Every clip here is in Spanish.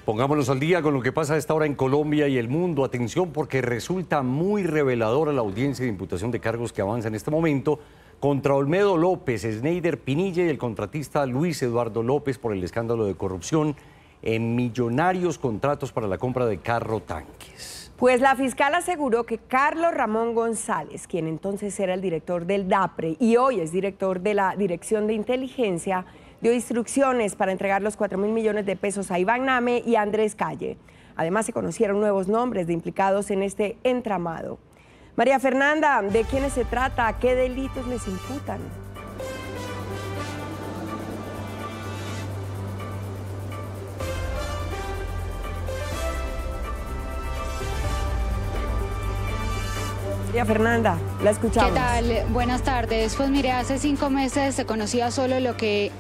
Pongámonos al día con lo que pasa a esta hora en Colombia y el mundo. Atención, porque resulta muy reveladora la audiencia de imputación de cargos que avanza en este momento contra Olmedo López, Sneider Pinilla y el contratista Luis Eduardo López por el escándalo de corrupción en millonarios contratos para la compra de carro tanques. Pues la fiscal aseguró que Carlos Ramón González, quien entonces era el director del DAPRE y hoy es director de la Dirección de Inteligencia, dio instrucciones para entregar los 4.000 millones de pesos a Iván Name y a Andrés Calle. Además, se conocieron nuevos nombres de implicados en este entramado. María Fernanda, ¿de quiénes se trata? ¿Qué delitos les imputan? María Fernanda, la escuchamos. ¿Qué tal? Buenas tardes. Pues mire, hace 5 meses se conocía solo lo que...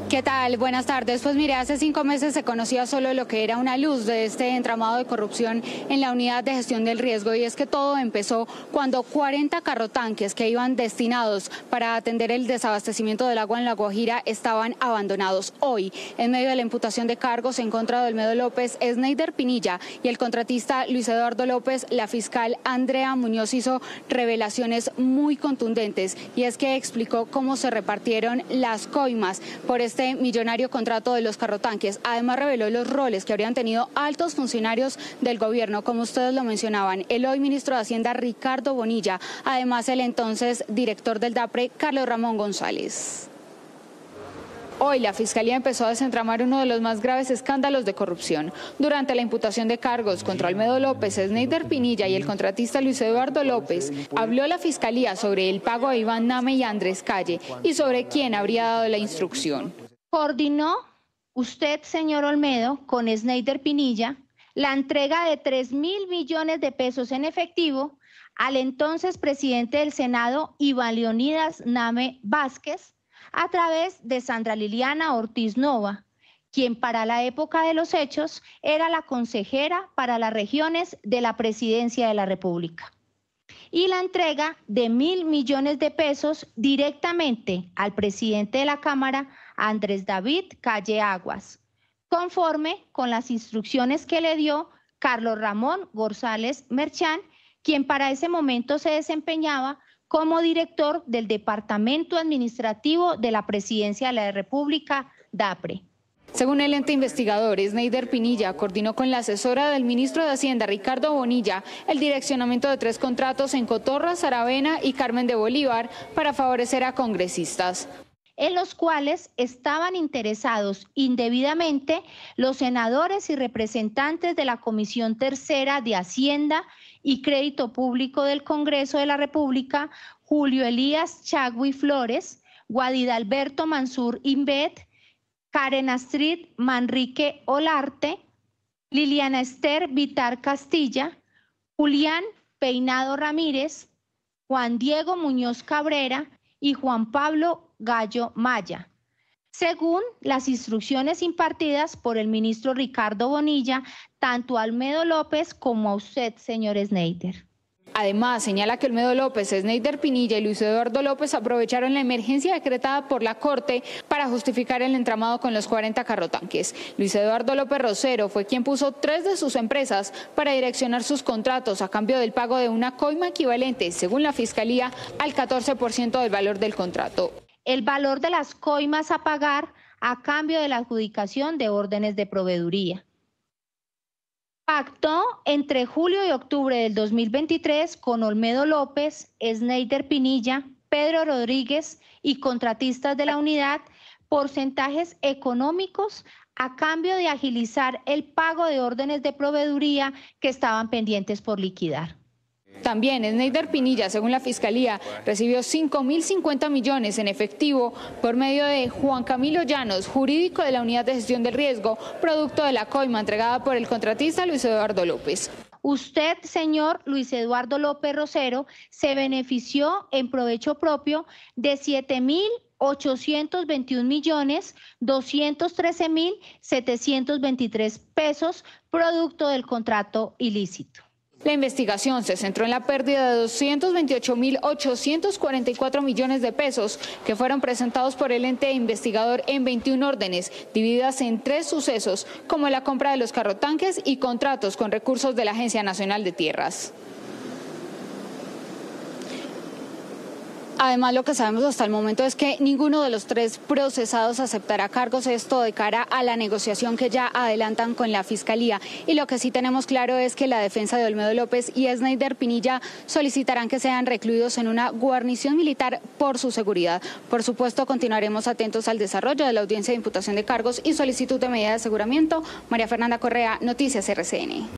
¿Qué tal? Buenas tardes. Pues mire, hace 5 meses se conocía solo lo que era una luz de este entramado de corrupción en la unidad de gestión del riesgo, y es que todo empezó cuando 40 carrotanques que iban destinados para atender el desabastecimiento del agua en La Guajira estaban abandonados. Hoy, en medio de la imputación de cargos en contra de Olmedo López, Sneider Pinilla y el contratista Luis Eduardo López, la fiscal Andrea Muñoz hizo revelaciones muy contundentes, y es que explicó cómo se repartieron las coimas por este millonario contrato de los carrotanques. Además, reveló los roles que habrían tenido altos funcionarios del gobierno, como ustedes lo mencionaban, el hoy ministro de Hacienda Ricardo Bonilla, además el entonces director del DAPRE Carlos Ramón González. Hoy la Fiscalía empezó a desentramar uno de los más graves escándalos de corrupción. Durante la imputación de cargos contra Olmedo López, Sneider Pinilla y el contratista Luis Eduardo López, habló la Fiscalía sobre el pago a Iván Name y a Andrés Calle y sobre quién habría dado la instrucción. ¿Coordinó usted, señor Olmedo, con Sneider Pinilla la entrega de 3.000 millones de pesos en efectivo al entonces presidente del Senado, Iván Leonidas Name Vázquez, a través de Sandra Liliana Ortiz Nova, quien para la época de los hechos era la consejera para las regiones de la Presidencia de la República? Y la entrega de 1.000 millones de pesos directamente al presidente de la Cámara, Andrés David Calle Aguas, conforme con las instrucciones que le dio Carlos Ramón González Merchán, quien para ese momento se desempeñaba como director del Departamento Administrativo de la Presidencia de la República, DAPRE. Según el ente investigador, Sneider Pinilla coordinó con la asesora del ministro de Hacienda, Ricardo Bonilla, el direccionamiento de 3 contratos en Cotorra, Saravena y Carmen de Bolívar para favorecer a congresistas, en los cuales estaban interesados indebidamente los senadores y representantes de la Comisión Tercera de Hacienda y Crédito Público del Congreso de la República, Julio Elías Chagui Flores, Guadidalberto Mansur Invet, Karen Astrid Manrique Olarte, Liliana Esther Vitar Castilla, Julián Peinado Ramírez, Juan Diego Muñoz Cabrera y Juan Pablo Gallo Maya, según las instrucciones impartidas por el ministro Ricardo Bonilla, tanto a Olmedo López como a usted, señor Sneider. Además, señala que Olmedo López, Sneider Pinilla y Luis Eduardo López aprovecharon la emergencia decretada por la Corte para justificar el entramado con los 40 carrotanques. Luis Eduardo López Rosero fue quien puso 3 de sus empresas para direccionar sus contratos a cambio del pago de una coima equivalente, según la Fiscalía, al 14% del valor del contrato. El valor de las coimas a pagar a cambio de la adjudicación de órdenes de proveeduría. Pactó entre julio y octubre del 2023 con Olmedo López, Sneider Pinilla, Pedro Rodríguez y contratistas de la unidad porcentajes económicos a cambio de agilizar el pago de órdenes de proveeduría que estaban pendientes por liquidar. También Sneider Pinilla, según la Fiscalía, recibió 5.050 millones en efectivo por medio de Juan Camilo Llanos, jurídico de la Unidad de Gestión del Riesgo, producto de la coima entregada por el contratista Luis Eduardo López. Usted, señor Luis Eduardo López Rosero, se benefició en provecho propio de 7.821.213.723 pesos, producto del contrato ilícito. La investigación se centró en la pérdida de 228.844 millones de pesos que fueron presentados por el ente investigador en 21 órdenes, divididas en 3 sucesos, como la compra de los carrotanques y contratos con recursos de la Agencia Nacional de Tierras. Además, lo que sabemos hasta el momento es que ninguno de los 3 procesados aceptará cargos, esto de cara a la negociación que ya adelantan con la Fiscalía. Y lo que sí tenemos claro es que la defensa de Olmedo López y Sneider Pinilla solicitarán que sean recluidos en una guarnición militar por su seguridad. Por supuesto, continuaremos atentos al desarrollo de la audiencia de imputación de cargos y solicitud de medida de aseguramiento. María Fernanda Correa, Noticias RCN.